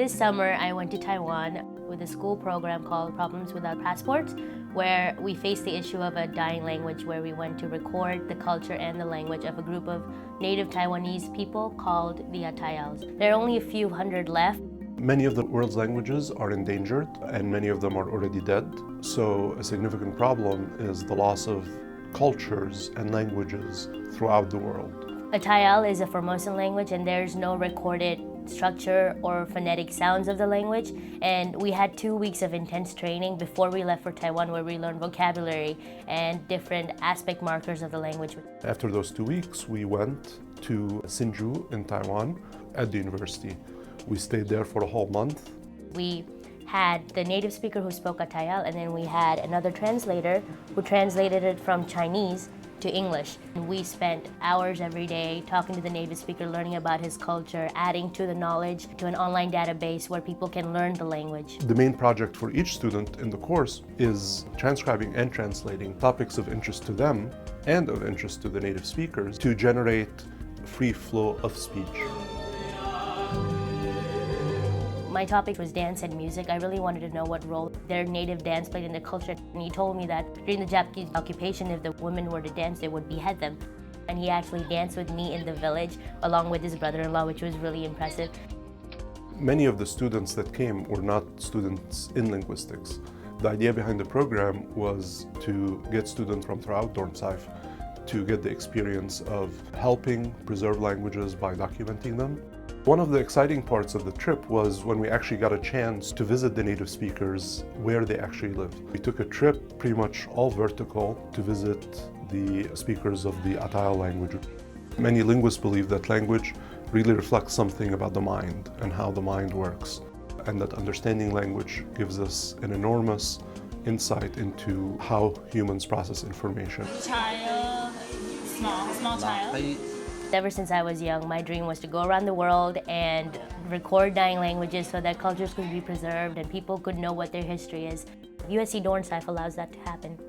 This summer, I went to Taiwan with a school program called Problems Without Passports, where we faced the issue of a dying language, where we went to record the culture and the language of a group of native Taiwanese people called the Atayals. There are only a few hundred left. Many of the world's languages are endangered, and many of them are already dead. So a significant problem is the loss of cultures and languages throughout the world. Atayal is a Formosan language, and there's no recorded structure or phonetic sounds of the language. And we had 2 weeks of intense training before we left for Taiwan, where we learned vocabulary and different aspect markers of the language. After those 2 weeks, we went to Hsinchu in Taiwan at the university. We stayed there for a whole month. We had the native speaker who spoke Atayal, and then we had another translator who translated it from Chinese to English. And we spent hours every day talking to the native speaker, learning about his culture, adding to the knowledge to an online database where people can learn the language. The main project for each student in the course is transcribing and translating topics of interest to them and of interest to the native speakers to generate free flow of speech. My topic was dance and music. I really wanted to know what role their native dance played in the culture. And he told me that during the Japanese occupation, if the women were to dance, they would behead them. And he actually danced with me in the village along with his brother-in-law, which was really impressive. Many of the students that came were not students in linguistics. The idea behind the program was to get students from throughout Dornsife to get the experience of helping preserve languages by documenting them. One of the exciting parts of the trip was when we actually got a chance to visit the native speakers where they actually lived. We took a trip pretty much all vertical to visit the speakers of the Atayal language. Many linguists believe that language really reflects something about the mind and how the mind works, and that understanding language gives us an enormous insight into how humans process information. Child, small child. Ever since I was young, my dream was to go around the world and record dying languages so that cultures could be preserved and people could know what their history is. USC Dornsife allows that to happen.